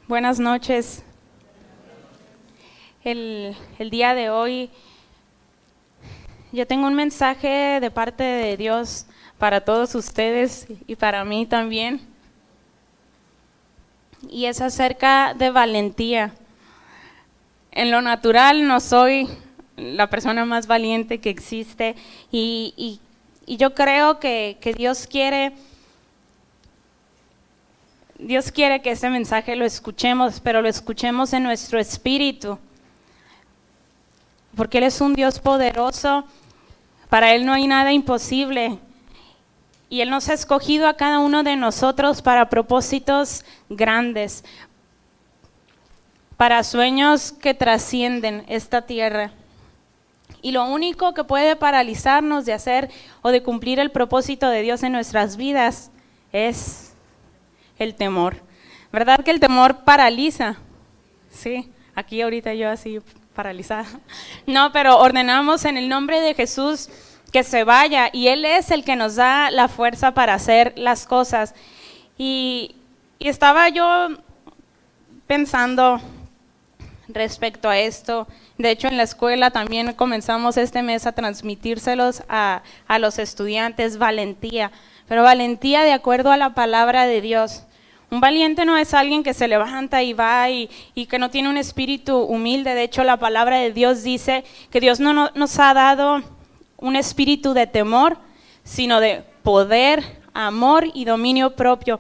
Buenas noches. El día de hoy yo tengo un mensaje de parte de Dios para todos ustedes y para mí también. Y es acerca de valentía. En lo natural no soy la persona más valiente que existe y yo creo que Dios quiere que ese mensaje lo escuchemos, pero lo escuchemos en nuestro espíritu. Porque Él es un Dios poderoso, para Él no hay nada imposible. Y Él nos ha escogido a cada uno de nosotros para propósitos grandes, para sueños que trascienden esta tierra. Y lo único que puede paralizarnos de hacer o de cumplir el propósito de Dios en nuestras vidas es el temor. ¿Verdad que el temor paraliza? Sí, aquí ahorita yo así paralizada. No, pero ordenamos en el nombre de Jesús que se vaya, y Él es el que nos da la fuerza para hacer las cosas. Y estaba yo pensando respecto a esto. De hecho, en la escuela también comenzamos este mes a transmitírselos a los estudiantes, valentía, pero valentía de acuerdo a la palabra de Dios. Un valiente no es alguien que se levanta y va y que no tiene un espíritu humilde. De hecho, la palabra de Dios dice que Dios no nos ha dado un espíritu de temor, sino de poder, amor y dominio propio.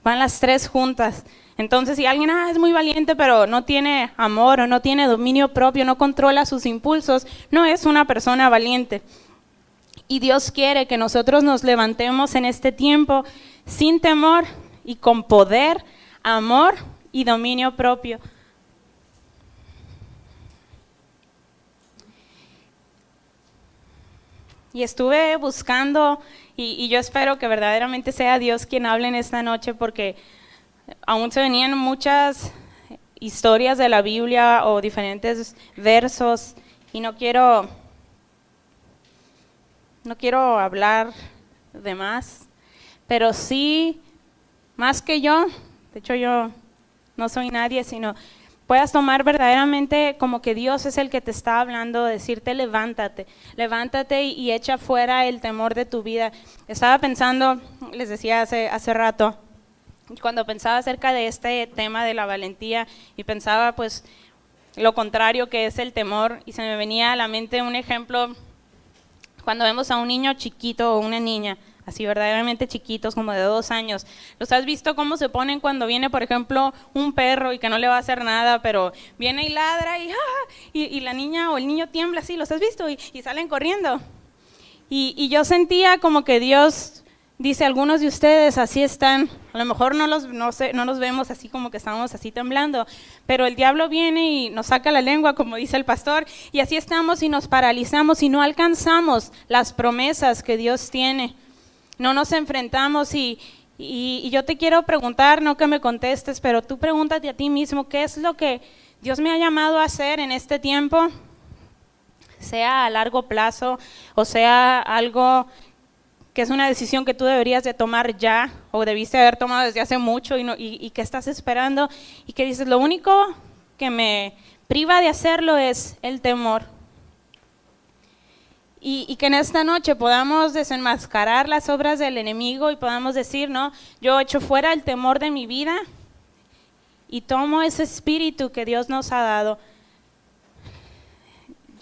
Van las tres juntas. Entonces, si alguien es muy valiente, pero no tiene amor o no tiene dominio propio, no controla sus impulsos, no es una persona valiente. Y Dios quiere que nosotros nos levantemos en este tiempo sin temor y con poder, amor y dominio propio. Y estuve buscando, y yo espero que verdaderamente sea Dios quien hable en esta noche, porque aún se venían muchas historias de la Biblia o diferentes versos, y no quiero hablar de más, pero sí, más que yo, de hecho yo no soy nadie, sino puedas tomar verdaderamente como que Dios es el que te está hablando, decirte levántate y echa fuera el temor de tu vida. Estaba pensando, les decía hace rato, cuando pensaba acerca de este tema de la valentía y pensaba pues lo contrario que es el temor, y se me venía a la mente un ejemplo cuando vemos a un niño chiquito o una niña, así verdaderamente chiquitos, como de 2 años. ¿Los has visto cómo se ponen cuando viene, por ejemplo, un perro y que no le va a hacer nada, pero viene y ladra y la niña o el niño tiembla así? ¿Los has visto? Y salen corriendo. Y yo sentía como que Dios dice, algunos de ustedes así están, a lo mejor no los vemos así como que estamos así temblando, pero el diablo viene y nos saca la lengua, como dice el pastor, y así estamos y nos paralizamos y no alcanzamos las promesas que Dios tiene. No nos enfrentamos y yo te quiero preguntar, no que me contestes, pero tú pregúntate a ti mismo, ¿qué es lo que Dios me ha llamado a hacer en este tiempo? Sea a largo plazo o sea algo que es una decisión que tú deberías de tomar ya o debiste haber tomado desde hace mucho y que estás esperando y que dices, lo único que me priva de hacerlo es el temor. Y que en esta noche podamos desenmascarar las obras del enemigo y podamos decir, no, yo echo fuera el temor de mi vida y tomo ese espíritu que Dios nos ha dado.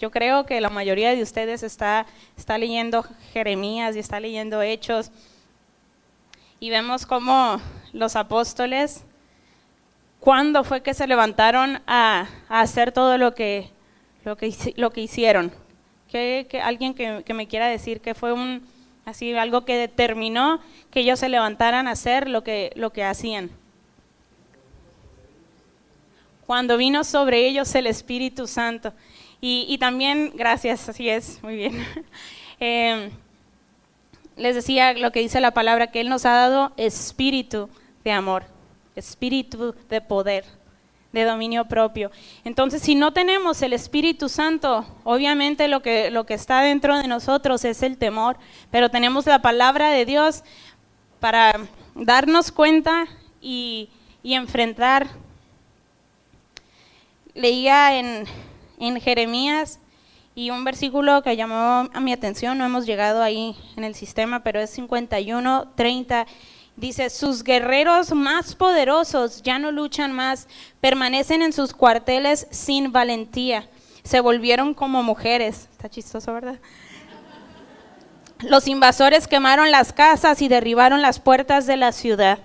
Yo creo que la mayoría de ustedes está leyendo Jeremías y está leyendo Hechos, y vemos cómo los apóstoles, ¿cuándo fue que se levantaron a hacer todo lo que hicieron? Que alguien que me quiera decir que fue algo que determinó que ellos se levantaran a hacer lo que hacían. Cuando vino sobre ellos el Espíritu Santo. Y también, gracias, así es, muy bien. Les decía lo que dice la palabra, que Él nos ha dado espíritu de amor, espíritu de poder, de dominio propio. Entonces, si no tenemos el Espíritu Santo, obviamente lo que está dentro de nosotros es el temor, pero tenemos la palabra de Dios para darnos cuenta y enfrentar leía en Jeremías y un versículo que llamó a mi atención, no hemos llegado ahí en el sistema, pero es 51:30. Dice, sus guerreros más poderosos ya no luchan más, permanecen en sus cuarteles sin valentía, se volvieron como mujeres. Está chistoso, ¿verdad? Los invasores quemaron las casas y derribaron las puertas de la ciudad.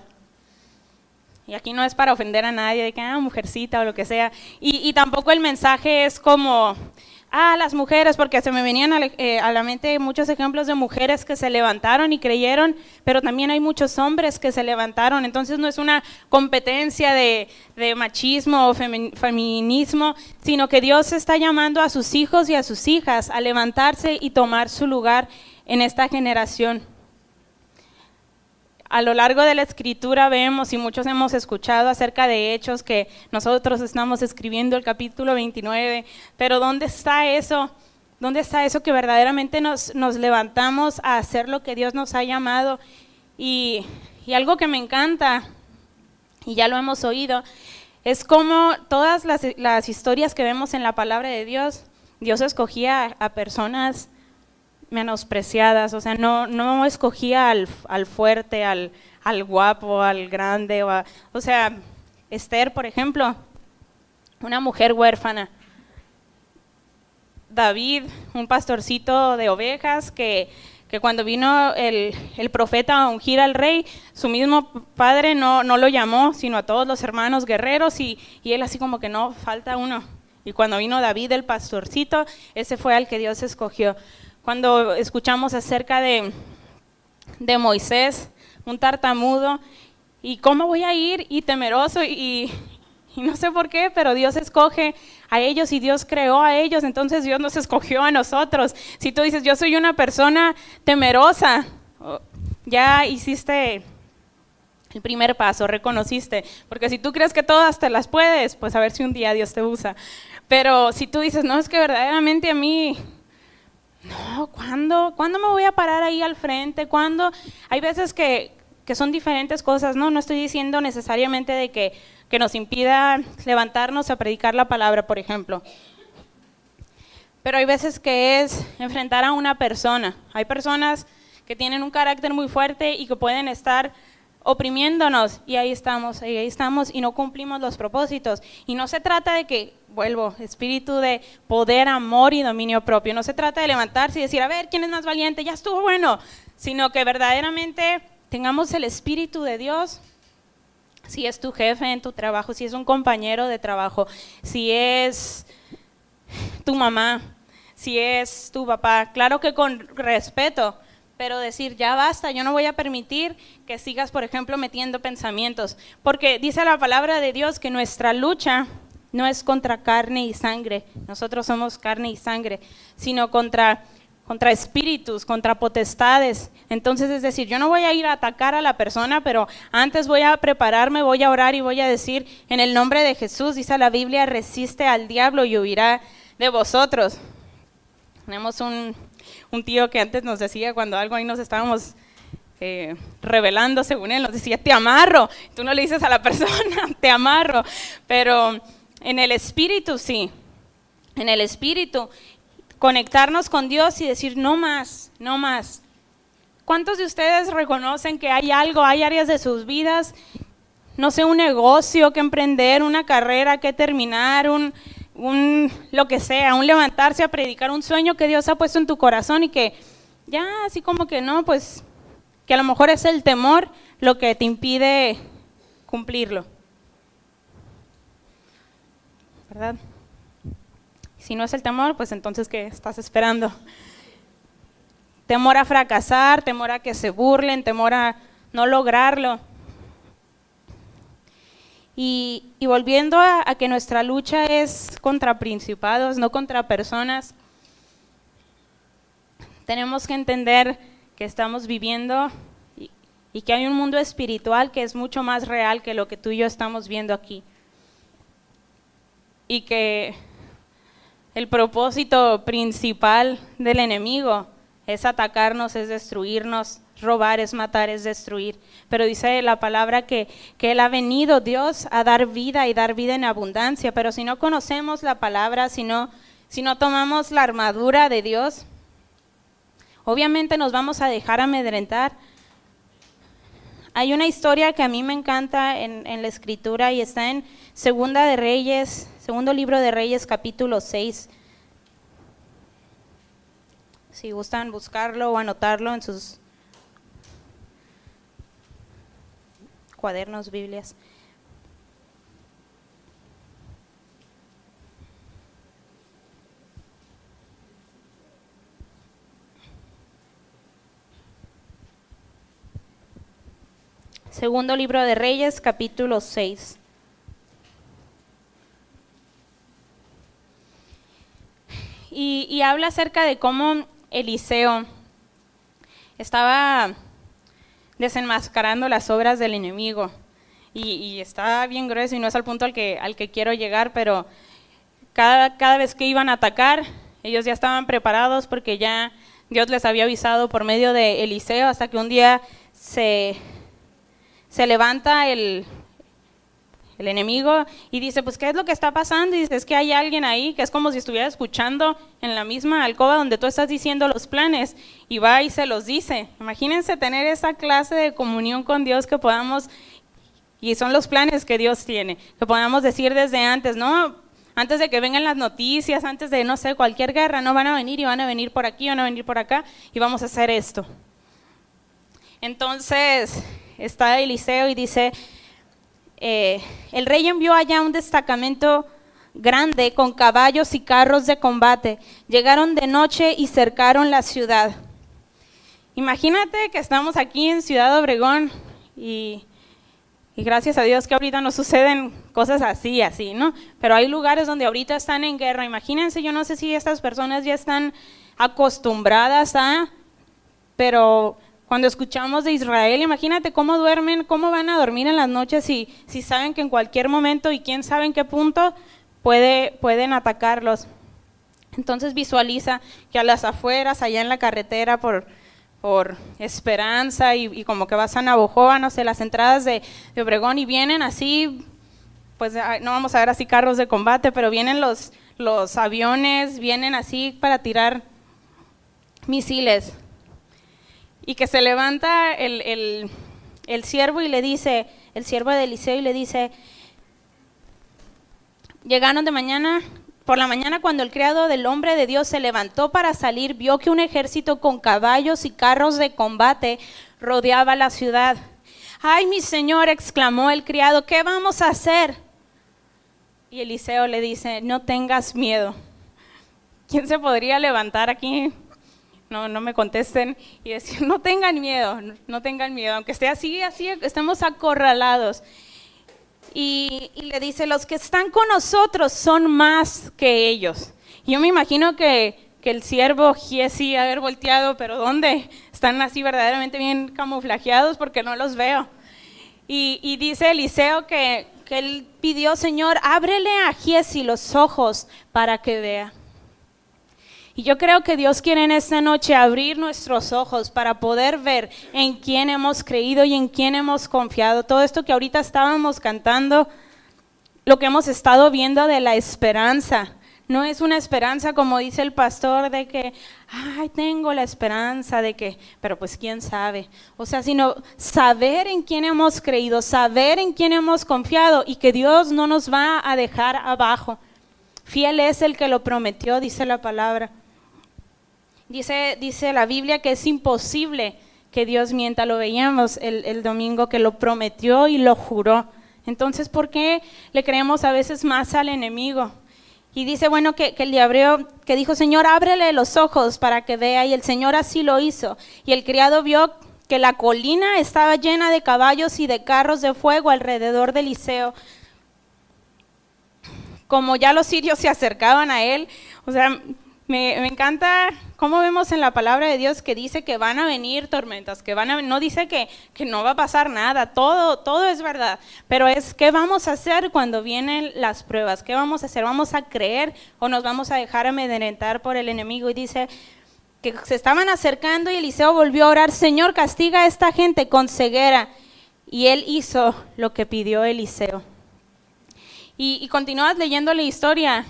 Y aquí no es para ofender a nadie, de que, mujercita o lo que sea. Y tampoco el mensaje es como, las mujeres, porque se me venían a la mente muchos ejemplos de mujeres que se levantaron y creyeron, pero también hay muchos hombres que se levantaron. Entonces no es una competencia de machismo o feminismo, sino que Dios está llamando a sus hijos y a sus hijas a levantarse y tomar su lugar en esta generación. A lo largo de la escritura vemos, y muchos hemos escuchado acerca de Hechos, que nosotros estamos escribiendo el capítulo 29, pero ¿dónde está eso? ¿Dónde está eso que verdaderamente nos levantamos a hacer lo que Dios nos ha llamado? Y algo que me encanta, y ya lo hemos oído, es como todas las historias que vemos en la palabra de Dios, Dios escogía a personas menospreciadas, o sea, no escogía al fuerte, al guapo, al grande, o sea, Esther, por ejemplo, una mujer huérfana. David, un pastorcito de ovejas que cuando vino el profeta a ungir al rey, su mismo padre no lo llamó, sino a todos los hermanos guerreros, y él así como que no, falta uno. Y cuando vino David, el pastorcito, ese fue al que Dios escogió. Cuando escuchamos acerca de Moisés, un tartamudo, y cómo voy a ir, y temeroso, y no sé por qué, pero Dios escoge a ellos y Dios creó a ellos, entonces Dios nos escogió a nosotros. Si tú dices, yo soy una persona temerosa, ya hiciste el primer paso, reconociste, porque si tú crees que todas te las puedes, pues a ver si un día Dios te usa. Pero si tú dices, no, es que verdaderamente a mí, no, ¿cuándo me voy a parar ahí al frente? ¿Cuándo? Hay veces que son diferentes cosas, no estoy diciendo necesariamente de que nos impida levantarnos a predicar la palabra, por ejemplo. Pero hay veces que es enfrentar a una persona. Hay personas que tienen un carácter muy fuerte y que pueden estar oprimiéndonos, y ahí estamos y no cumplimos los propósitos. Y no se trata de que, vuelvo, espíritu de poder, amor y dominio propio. No se trata de levantarse y decir, a ver, ¿quién es más valiente? Ya estuvo bueno. Sino que verdaderamente tengamos el espíritu de Dios. Si es tu jefe en tu trabajo, si es un compañero de trabajo, si es tu mamá, si es tu papá, claro que con respeto, pero decir, ya basta, yo no voy a permitir que sigas, por ejemplo, metiendo pensamientos, porque dice la palabra de Dios que nuestra lucha no es contra carne y sangre, nosotros somos carne y sangre, sino contra espíritus, contra potestades. Entonces, es decir, yo no voy a ir a atacar a la persona, pero antes voy a prepararme, voy a orar y voy a decir, en el nombre de Jesús, dice la Biblia, resiste al diablo y huirá de vosotros. Tenemos un tío que antes nos decía, cuando algo ahí nos estábamos rebelando, según él, nos decía, te amarro. Tú no le dices a la persona, te amarro, pero en el espíritu sí, en el espíritu, conectarnos con Dios y decir, no más, no más. ¿Cuántos de ustedes reconocen que hay áreas de sus vidas, no sé, un negocio que emprender, una carrera que terminar, lo que sea, un levantarse a predicar, un sueño que Dios ha puesto en tu corazón y que ya así como que no, pues que a lo mejor es el temor lo que te impide cumplirlo? ¿Verdad? Si no es el temor, pues entonces ¿qué estás esperando? Temor a fracasar, temor a que se burlen, temor a no lograrlo. Y volviendo a que nuestra lucha es contra principados, no contra personas, tenemos que entender que estamos viviendo y que hay un mundo espiritual que es mucho más real que lo que tú y yo estamos viendo aquí. Y que el propósito principal del enemigo es atacarnos, es destruirnos, robar, es matar, es destruir. Pero dice la palabra que Él ha venido, Dios, a dar vida y dar vida en abundancia. Pero si no conocemos la palabra, si no tomamos la armadura de Dios, obviamente nos vamos a dejar amedrentar. Hay una historia que a mí me encanta en la Escritura y está en segundo libro de Reyes, capítulo 6. Si gustan buscarlo o anotarlo en sus cuadernos, Biblias. Segundo libro de Reyes, capítulo 6. Y habla acerca de cómo Eliseo estaba desenmascarando las obras del enemigo. Y está bien grueso y no es al punto al que quiero llegar, pero cada vez que iban a atacar, ellos ya estaban preparados porque ya Dios les había avisado por medio de Eliseo, hasta que un día se levanta el enemigo y dice, pues, ¿qué es lo que está pasando? Y dice, es que hay alguien ahí que es como si estuviera escuchando en la misma alcoba donde tú estás diciendo los planes, y va y se los dice. Imagínense tener esa clase de comunión con Dios que podamos, y son los planes que Dios tiene, que podamos decir desde antes, ¿no? Antes de que vengan las noticias, antes de, no sé, cualquier guerra, no van a venir y van a venir por aquí, van a venir por acá, y vamos a hacer esto. Entonces está Eliseo y dice, el rey envió allá un destacamento grande con caballos y carros de combate. Llegaron de noche y cercaron la ciudad. Imagínate que estamos aquí en Ciudad Obregón y gracias a Dios que ahorita no suceden cosas así, ¿no? Pero hay lugares donde ahorita están en guerra. Imagínense, yo no sé si estas personas ya están acostumbradas pero cuando escuchamos de Israel, imagínate cómo duermen, cómo van a dormir en las noches si saben que en cualquier momento y quién sabe en qué punto pueden atacarlos. Entonces visualiza que a las afueras, allá en la carretera por Esperanza y como que vas a Navojoa, no sé, las entradas de Obregón, y vienen así, pues no vamos a ver así carros de combate, pero vienen los aviones, vienen así para tirar misiles. Y que se levanta el siervo y le dice, el siervo de Eliseo, y le dice, llegaron por la mañana cuando el criado del hombre de Dios se levantó para salir, vio que un ejército con caballos y carros de combate rodeaba la ciudad. ¡Ay, mi señor!, exclamó el criado, ¿qué vamos a hacer? Y Eliseo le dice, no tengas miedo. ¿Quién se podría levantar aquí? No me contesten y decir, no tengan miedo, aunque esté así, estemos acorralados. Y le dice, los que están con nosotros son más que ellos. Y yo me imagino que el siervo Giesi haber volteado, pero ¿dónde? Están así verdaderamente bien camuflajeados porque no los veo. Y dice Eliseo que él pidió, Señor, ábrele a Giesi los ojos para que vea. Y yo creo que Dios quiere en esta noche abrir nuestros ojos para poder ver en quién hemos creído y en quién hemos confiado. Todo esto que ahorita estábamos cantando, lo que hemos estado viendo de la esperanza, no es una esperanza como dice el pastor de que, ay, tengo la esperanza de que, pero pues quién sabe. O sea, sino saber en quién hemos creído, saber en quién hemos confiado y que Dios no nos va a dejar abajo. Fiel es el que lo prometió, dice la palabra. Dice la Biblia que es imposible que Dios mienta, lo veíamos el domingo, que lo prometió y lo juró. Entonces, ¿por qué le creemos a veces más al enemigo? Y dice, bueno, que el diableo, que dijo, Señor, ábrele los ojos para que vea, y el Señor así lo hizo. Y el criado vio que la colina estaba llena de caballos y de carros de fuego alrededor de Eliseo. Como ya los sirios se acercaban a él, o sea, me encanta cómo vemos en la palabra de Dios que dice que van a venir tormentas, no dice que no va a pasar nada, todo es verdad, pero es qué vamos a hacer cuando vienen las pruebas, qué vamos a hacer, vamos a creer o nos vamos a dejar amedrentar por el enemigo. Y dice que se estaban acercando y Eliseo volvió a orar, Señor, castiga a esta gente con ceguera. Y él hizo lo que pidió Eliseo. Y continúas leyendo la historia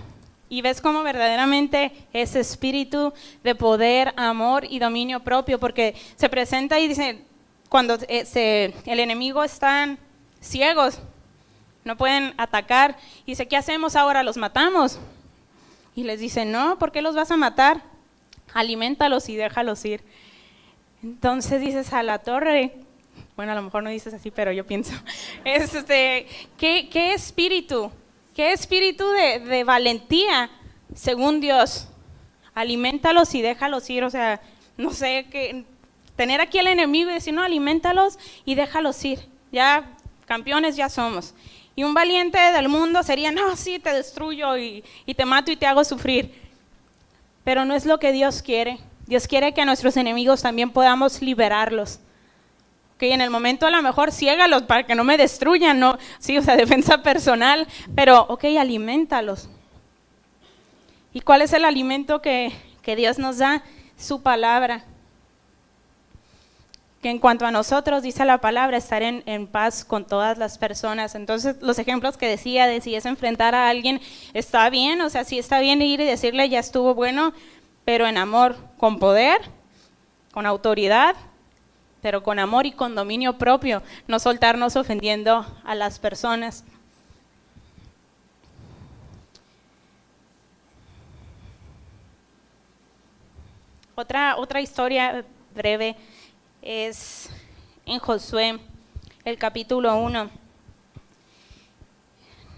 y ves cómo verdaderamente ese espíritu de poder, amor y dominio propio, porque se presenta y dice, cuando el enemigo están ciegos, no pueden atacar, y dice, ¿qué hacemos ahora? ¿Los matamos? Y les dice, no, ¿por qué los vas a matar? Aliméntalos y déjalos ir. Entonces dices, a la torre, bueno, a lo mejor no dices así, pero yo pienso, ¿qué espíritu? ¿Qué espíritu de valentía, según Dios? Aliméntalos y déjalos ir, o sea, no sé, tener aquí al enemigo y decir, no, aliméntalos y déjalos ir, ya campeones ya somos. Y un valiente del mundo sería, no, sí, te destruyo y te mato y te hago sufrir. Pero no es lo que Dios quiere. Dios quiere que a nuestros enemigos también podamos liberarlos. Que en el momento a lo mejor ciégalos para que no me destruyan, no, sí, o sea, defensa personal, pero ok, aliméntalos. ¿Y cuál es el alimento que Dios nos da? Su palabra. Que en cuanto a nosotros, dice la palabra, estar en paz con todas las personas. Entonces, los ejemplos que decía de si es enfrentar a alguien, está bien, o sea, sí está bien ir y decirle, ya estuvo bueno, pero en amor, con poder, con autoridad, pero con amor y con dominio propio, no soltarnos ofendiendo a las personas. Otra historia breve es en Josué, el capítulo 1.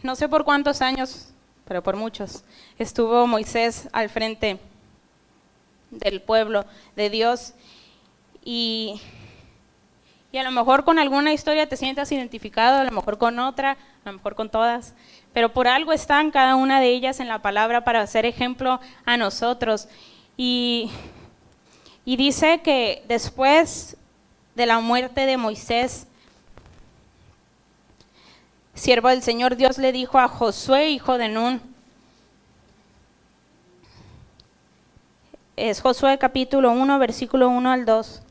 No sé por cuántos años, pero por muchos, estuvo Moisés al frente del pueblo de Dios y a lo mejor con alguna historia te sientas identificado, a lo mejor con otra, a lo mejor con todas, pero por algo están cada una de ellas en la palabra para ser ejemplo a nosotros. Y dice que después de la muerte de Moisés, siervo del Señor, Dios le dijo a Josué, hijo de Nun, es Josué capítulo 1, versículo 1 al 2.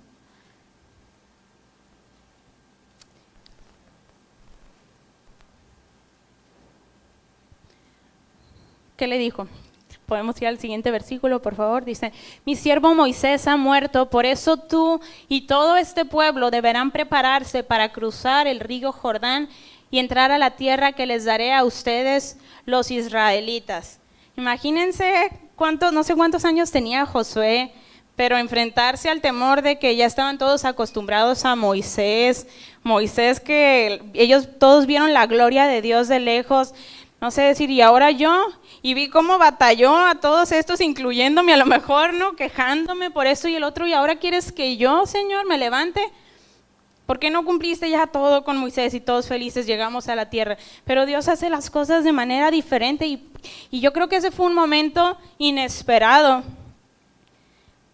¿Qué le dijo? Podemos ir al siguiente versículo, por favor. Dice, mi siervo Moisés ha muerto, por eso tú y todo este pueblo deberán prepararse para cruzar el río Jordán y entrar a la tierra que les daré a ustedes, los israelitas. Imagínense no sé cuántos años tenía Josué, pero enfrentarse al temor de que ya estaban todos acostumbrados a Moisés, que ellos todos vieron la gloria de Dios de lejos, no sé decir, y ahora yo, y vi cómo batalló a todos estos, incluyéndome a lo mejor, ¿no? Quejándome por esto y el otro, y ahora quieres que yo, Señor, me levante. ¿Por qué no cumpliste ya todo con Moisés y todos felices llegamos a la tierra? Pero Dios hace las cosas de manera diferente y yo creo que ese fue un momento inesperado.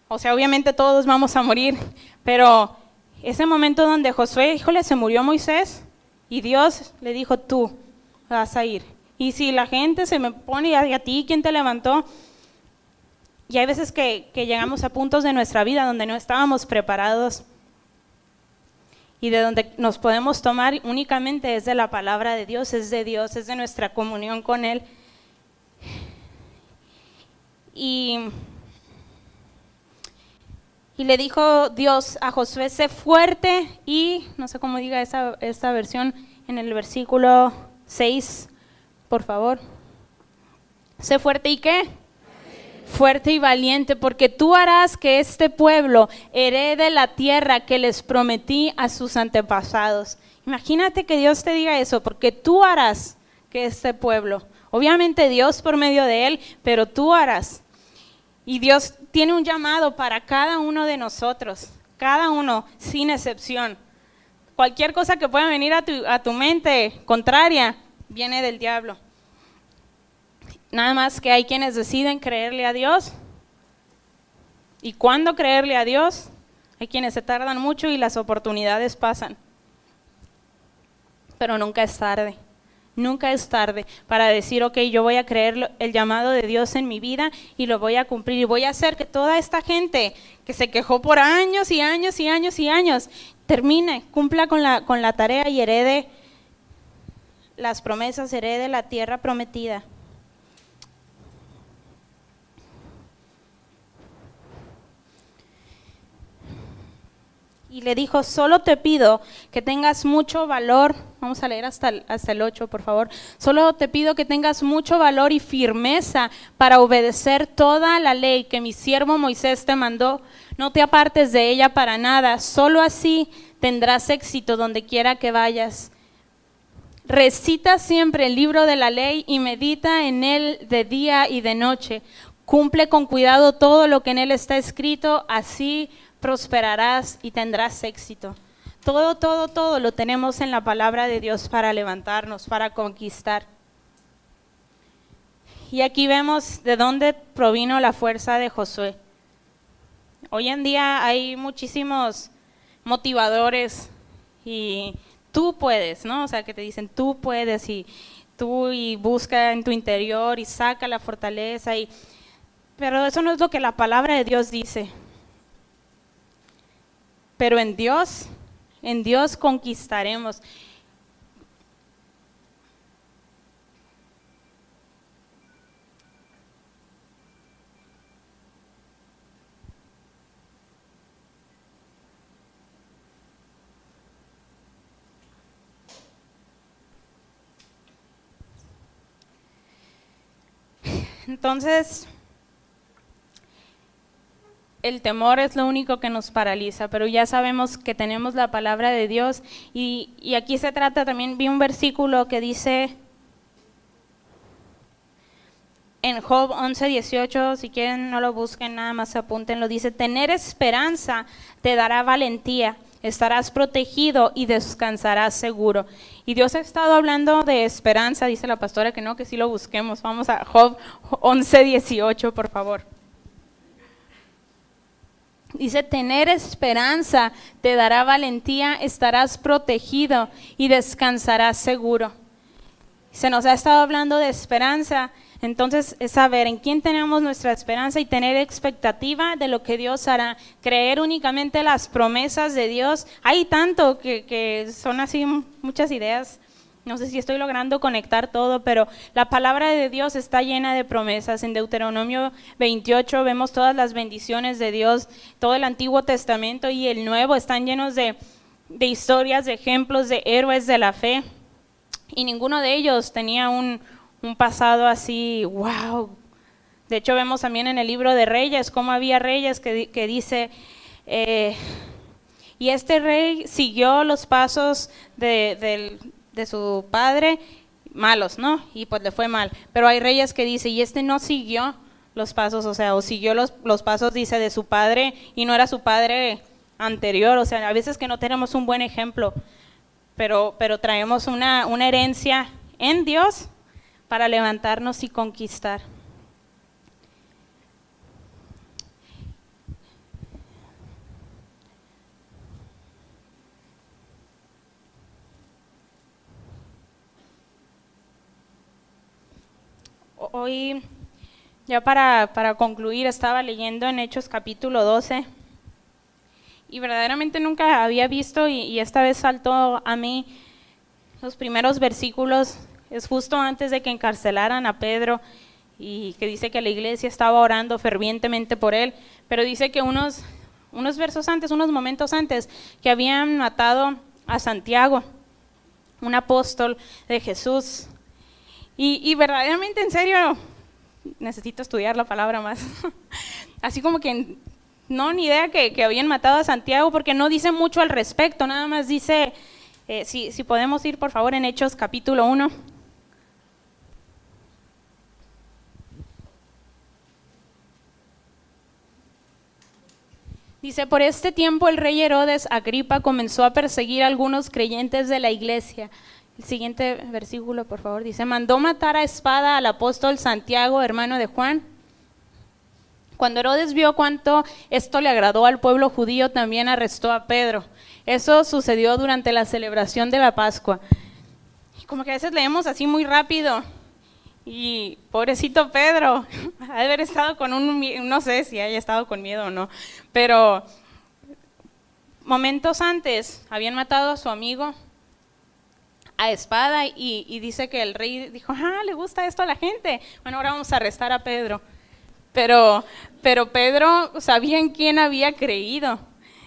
O sea, obviamente todos vamos a morir, pero ese momento donde Josué, híjole, se murió Moisés y Dios le dijo, tú vas a ir. Y si la gente se me pone, ¿y a ti quién te levantó? Y hay veces que llegamos a puntos de nuestra vida donde no estábamos preparados y de donde nos podemos tomar únicamente es de la palabra de Dios, es de nuestra comunión con Él. Y le dijo Dios a Josué, sé fuerte y, no sé cómo diga esta versión en el versículo 6, por favor. Sé fuerte y ¿qué? Fuerte y valiente, porque tú harás que este pueblo herede la tierra que les prometí a sus antepasados. Imagínate que Dios te diga eso, porque tú harás que este pueblo, obviamente Dios por medio de él, pero tú harás. Y Dios tiene un llamado para cada uno de nosotros, cada uno sin excepción. Cualquier cosa que pueda venir a tu mente contraria, viene del diablo. Nada más que hay quienes deciden creerle a Dios. ¿Y cuándo creerle a Dios? Hay quienes se tardan mucho y las oportunidades pasan. Pero nunca es tarde. Nunca es tarde para decir, ok, yo voy a creer el llamado de Dios en mi vida y lo voy a cumplir. Y voy a hacer que toda esta gente que se quejó por años y años y años y años, termine, cumpla con la tarea y herede las promesas, herede la tierra prometida. Y le dijo, solo te pido que tengas mucho valor. Vamos a leer hasta el 8, por favor. Solo te pido que tengas mucho valor y firmeza para obedecer toda la ley que mi siervo Moisés te mandó. No te apartes de ella para nada. Solo así tendrás éxito donde quiera que vayas. Recita siempre el libro de la ley y medita en él de día y de noche. Cumple con cuidado todo lo que en él está escrito, así prosperarás y tendrás éxito. Todo lo tenemos en la palabra de Dios para levantarnos, para conquistar. Y aquí vemos de dónde provino la fuerza de Josué. Hoy en día hay muchísimos motivadores y tú puedes, ¿no? O sea, que te dicen tú puedes y tú y busca en tu interior y saca la fortaleza. Pero eso no es lo que la palabra de Dios dice. Pero en Dios conquistaremos. Entonces, el temor es lo único que nos paraliza, pero ya sabemos que tenemos la palabra de Dios y aquí se trata, también vi un versículo que dice en Job 11:18, si quieren no lo busquen, nada más apúntenlo, dice, tener esperanza te dará valentía, estarás protegido y descansarás seguro. Y Dios ha estado hablando de esperanza, dice la pastora que no, que sí lo busquemos. Vamos a Job 11:18, por favor. Dice, tener esperanza te dará valentía, estarás protegido y descansarás seguro. Se nos ha estado hablando de esperanza, entonces es saber en quién tenemos nuestra esperanza y tener expectativa de lo que Dios hará. Creer únicamente las promesas de Dios. Hay tanto que son así muchas ideas. No sé si estoy logrando conectar todo, pero la palabra de Dios está llena de promesas. En Deuteronomio 28 vemos todas las bendiciones de Dios. Todo el Antiguo Testamento y el Nuevo están llenos de historias, de ejemplos, de héroes de la fe. Y ninguno de ellos tenía un pasado así, wow. De hecho vemos también en el libro de Reyes, cómo había reyes que dice, y este rey siguió los pasos de su padre, malos, ¿no? Y pues le fue mal. Pero hay reyes que dice, y este no siguió los pasos, o sea, o siguió los pasos, dice, de su padre, y no era su padre anterior. O sea, a veces que no tenemos un buen ejemplo, pero traemos una herencia en Dios para levantarnos y conquistar. Hoy, ya para concluir, estaba leyendo en Hechos capítulo 12 y verdaderamente nunca había visto y esta vez saltó a mí los primeros versículos. Es justo antes de que encarcelaran a Pedro y que dice que la iglesia estaba orando fervientemente por él, pero dice que unos versos antes, unos momentos antes, que habían matado a Santiago, un apóstol de Jesús. Y verdaderamente, en serio, necesito estudiar la palabra más. Así como que no, ni idea que habían matado a Santiago, porque no dice mucho al respecto, nada más dice, si podemos ir por favor en Hechos capítulo 1. Dice, por este tiempo el rey Herodes Agripa comenzó a perseguir a algunos creyentes de la iglesia. El siguiente versículo, por favor, dice, mandó matar a espada al apóstol Santiago, hermano de Juan. Cuando Herodes vio cuánto esto le agradó al pueblo judío, también arrestó a Pedro. Eso sucedió durante la celebración de la Pascua. como que a veces leemos así muy rápido. Y pobrecito Pedro, ha de haber estado con no sé si haya estado con miedo o no, pero momentos antes habían matado a su amigo a espada y dice que el rey dijo, le gusta esto a la gente, bueno, ahora vamos a arrestar a Pedro. Pero Pedro sabía en quién había creído.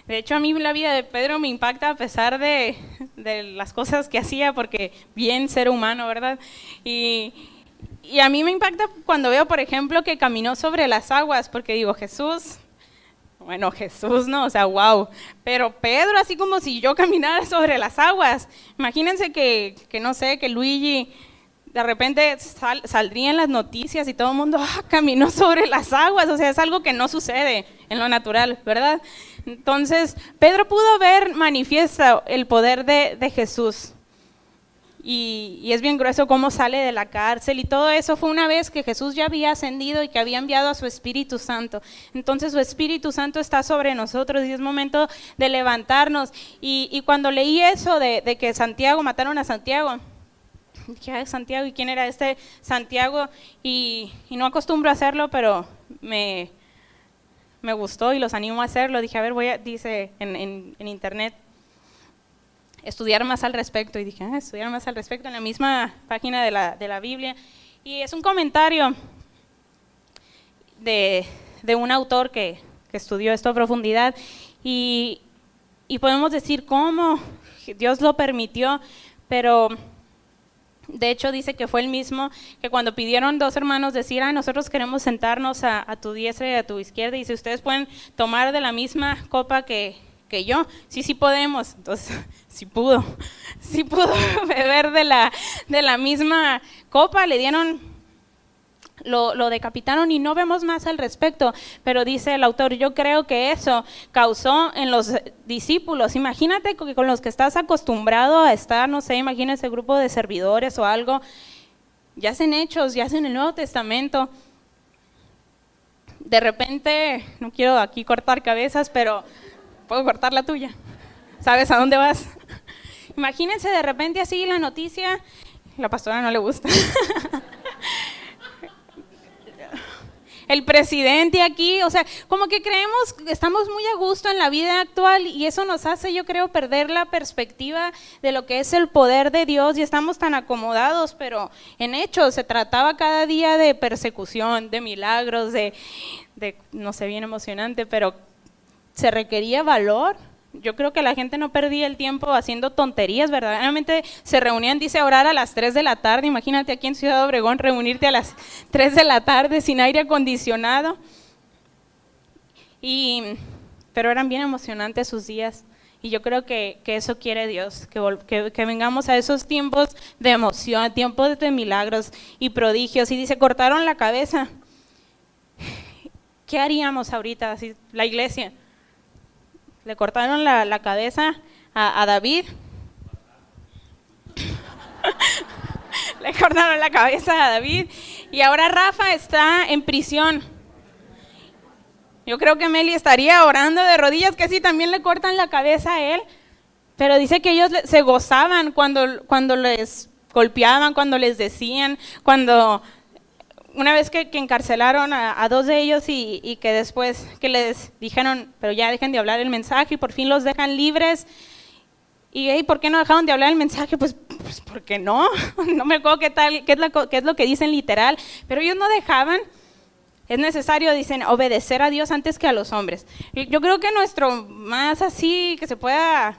De hecho, a mí la vida de Pedro me impacta a pesar de las cosas que hacía, porque bien ser humano, ¿verdad? Y a mí me impacta cuando veo, por ejemplo, que caminó sobre las aguas, porque digo, Jesús, no, o sea, wow. Pero Pedro, así como si yo caminara sobre las aguas. Imagínense que no sé, que Luigi de repente saldría en las noticias y todo el mundo caminó sobre las aguas. O sea, es algo que no sucede en lo natural, ¿verdad? Entonces, Pedro pudo ver manifiesto el poder de Jesús. Y es bien grueso cómo sale de la cárcel y todo eso fue una vez que Jesús ya había ascendido y que había enviado a su Espíritu Santo. Entonces su Espíritu Santo está sobre nosotros y es momento de levantarnos. Y cuando leí eso de que mataron a Santiago, dije, Santiago, ¿y quién era este Santiago? Y no acostumbro a hacerlo, pero me gustó y los animo a hacerlo. Dije, a ver, dice en internet, estudiar más al respecto, y dije, estudiar más al respecto en la misma página de la Biblia, y es un comentario de un autor que estudió esto a profundidad, y podemos decir cómo Dios lo permitió, pero de hecho dice que fue el mismo que cuando pidieron dos hermanos decir, nosotros queremos sentarnos a tu diestra y a tu izquierda, y si ustedes pueden tomar de la misma copa que yo, sí podemos. Entonces, sí pudo beber de la misma copa, le dieron, lo decapitaron y no vemos más al respecto, pero dice el autor, yo creo que eso causó en los discípulos, imagínate que con los que estás acostumbrado a estar, no sé, imagínese grupo de servidores o algo, ya hacen Hechos, ya hacen el Nuevo Testamento, de repente, no quiero aquí cortar cabezas, pero puedo cortar la tuya, ¿sabes a dónde vas? Imagínense de repente así la noticia, la pastora no le gusta, el presidente aquí, o sea, como que creemos que estamos muy a gusto en la vida actual y eso nos hace, yo creo, perder la perspectiva de lo que es el poder de Dios y estamos tan acomodados, pero en Hechos se trataba cada día de persecución, de milagros, de no sé, bien emocionante, pero se requería valor. Yo creo que la gente no perdía el tiempo haciendo tonterías, verdaderamente se reunían, dice, a orar a las 3 de la tarde, imagínate aquí en Ciudad Obregón reunirte a las 3 de la tarde sin aire acondicionado, pero eran bien emocionantes sus días, y yo creo que eso quiere Dios, que vengamos a esos tiempos de emoción, tiempos de milagros y prodigios, y dice, cortaron la cabeza, ¿qué haríamos ahorita, si la iglesia? Le cortaron la cabeza a David. Le cortaron la cabeza a David. Y ahora Rafa está en prisión. Yo creo que Meli estaría orando de rodillas, que sí, también le cortan la cabeza a él. Pero dice que ellos se gozaban cuando les golpeaban, cuando les decían, una vez que encarcelaron a dos de ellos y que después que les dijeron, pero ya dejen de hablar el mensaje y por fin los dejan libres. Y ¿por qué no dejaron de hablar el mensaje? Pues porque no me acuerdo qué es lo que dicen literal, pero ellos no dejaban. Es necesario, dicen, obedecer a Dios antes que a los hombres. Yo creo que nuestro más así que se pueda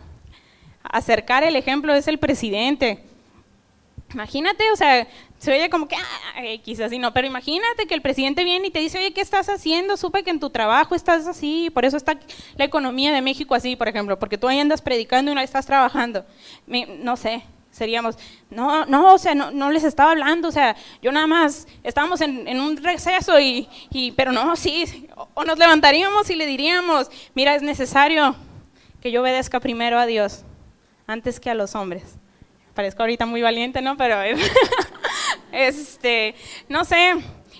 acercar el ejemplo es el presidente. Imagínate, o sea, se oye como que, quizás así no, pero imagínate que el presidente viene y te dice, oye, ¿qué estás haciendo? Supe que en tu trabajo estás así, por eso está la economía de México así, por ejemplo, porque tú ahí andas predicando y no estás trabajando. No sé, seríamos, o sea, no les estaba hablando, o sea, yo nada más, estábamos en un receso pero no, sí, o nos levantaríamos y le diríamos, mira, es necesario que yo obedezca primero a Dios, antes que a los hombres. Parezco ahorita muy valiente, ¿no? Pero no sé,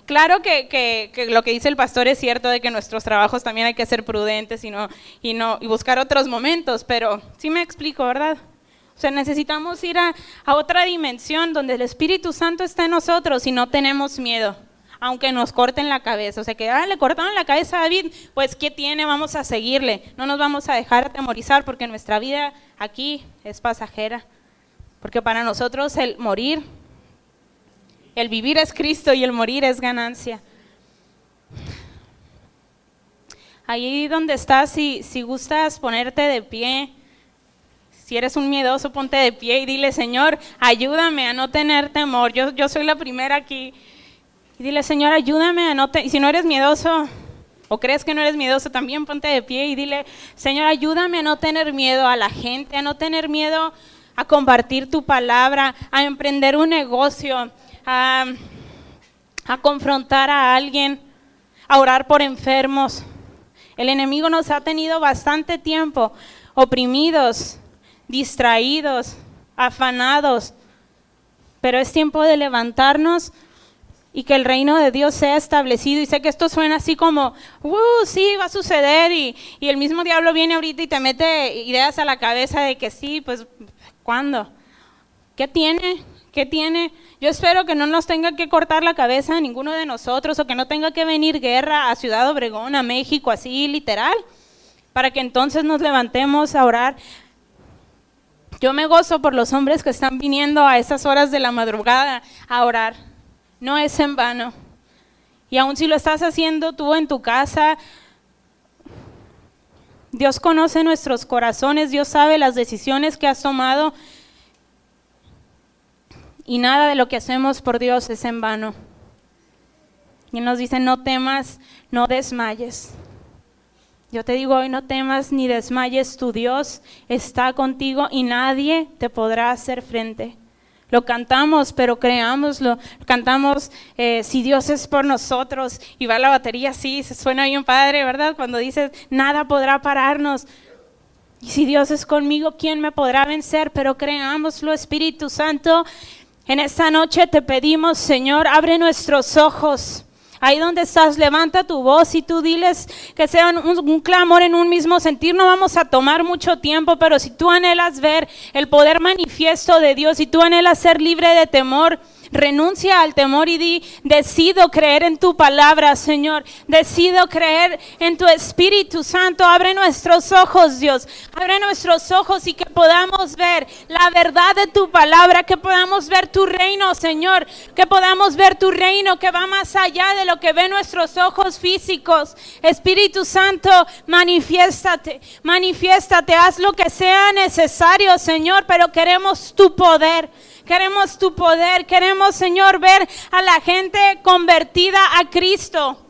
claro que lo que dice el pastor es cierto de que nuestros trabajos también hay que ser prudentes y buscar otros momentos, pero sí me explico, ¿verdad? O sea, necesitamos ir a otra dimensión donde el Espíritu Santo está en nosotros y no tenemos miedo, aunque nos corten la cabeza. O sea, que le cortaron la cabeza a David, pues ¿qué tiene? Vamos a seguirle. No nos vamos a dejar atemorizar porque nuestra vida aquí es pasajera. Porque para nosotros el morir, el vivir es Cristo y el morir es ganancia. Ahí donde estás, si gustas ponerte de pie, si eres un miedoso, ponte de pie y dile, Señor, ayúdame a no tener temor. Yo soy la primera aquí. Y dile, Señor, ayúdame a no tener, y si no eres miedoso, o crees que no eres miedoso, también ponte de pie y dile, Señor, ayúdame a no tener miedo a la gente, a no tener miedo a compartir tu palabra, a emprender un negocio, a confrontar a alguien, a orar por enfermos. El enemigo nos ha tenido bastante tiempo oprimidos, distraídos, afanados, pero es tiempo de levantarnos y que el reino de Dios sea establecido. Y sé que esto suena así como, sí, va a suceder, y el mismo diablo viene ahorita y te mete ideas a la cabeza de que sí, pues, ¿cuándo? ¿Qué tiene? ¿Qué tiene? Yo espero que no nos tenga que cortar la cabeza a ninguno de nosotros, o que no tenga que venir guerra a Ciudad Obregón, a México, así literal, para que entonces nos levantemos a orar. Yo me gozo por los hombres que están viniendo a esas horas de la madrugada a orar. No es en vano. Y aun si lo estás haciendo tú en tu casa, Dios conoce nuestros corazones, Dios sabe las decisiones que has tomado, y nada de lo que hacemos por Dios es en vano. Y Él nos dice, no temas, no desmayes. Yo te digo hoy, no temas ni desmayes, tu Dios está contigo y nadie te podrá hacer frente. Lo cantamos, pero creámoslo. Cantamos, si Dios es por nosotros, y va la batería así, se suena bien padre, ¿verdad? Cuando dices, nada podrá pararnos. Y si Dios es conmigo, ¿quién me podrá vencer? Pero creámoslo, Espíritu Santo. En esta noche te pedimos, Señor, abre nuestros ojos. Ahí donde estás, levanta tu voz y tú diles que sea un clamor en un mismo sentir. No vamos a tomar mucho tiempo, pero si tú anhelas ver el poder manifiesto de Dios, si tú anhelas ser libre de temor, renuncia al temor y di, decido creer en tu palabra, Señor. Decido creer en tu Espíritu Santo. Abre nuestros ojos, Dios. Abre nuestros ojos y que podamos ver la verdad de tu palabra, que podamos ver tu reino, Señor. Que podamos ver tu reino que va más allá de lo que ven nuestros ojos físicos. Espíritu Santo, manifiéstate, manifiéstate. Haz lo que sea necesario, Señor, pero queremos tu poder. Queremos tu poder, queremos, Señor, ver a la gente convertida a Cristo,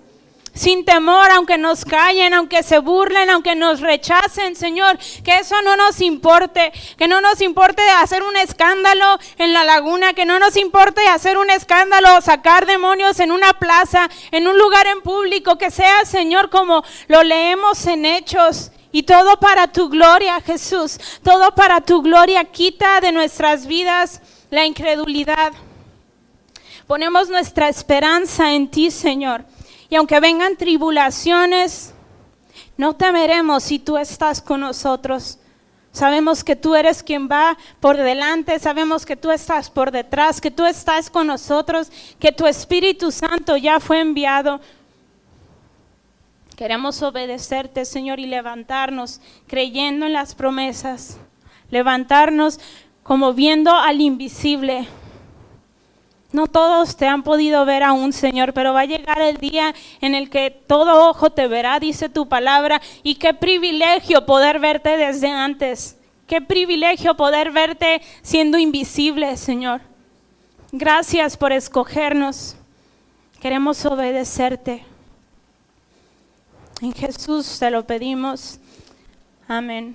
sin temor, aunque nos callen, aunque se burlen, aunque nos rechacen, Señor, que eso no nos importe, que no nos importe hacer un escándalo en la laguna, que no nos importe hacer un escándalo, sacar demonios en una plaza, en un lugar en público, que sea, Señor, como lo leemos en Hechos. Y todo para tu gloria, Jesús, todo para tu gloria. Quita de nuestras vidas la incredulidad. Ponemos nuestra esperanza en ti, Señor. Y aunque vengan tribulaciones, no temeremos si tú estás con nosotros. Sabemos que tú eres quien va por delante, sabemos que tú estás por detrás, que tú estás con nosotros, que tu Espíritu Santo ya fue enviado. Queremos obedecerte, Señor, y levantarnos creyendo en las promesas. Levantarnos como viendo al invisible. No todos te han podido ver aún, Señor, pero va a llegar el día en el que todo ojo te verá, dice tu palabra. Y qué privilegio poder verte desde antes. Qué privilegio poder verte siendo invisible, Señor. Gracias por escogernos. Queremos obedecerte. En Jesús te lo pedimos. Amén.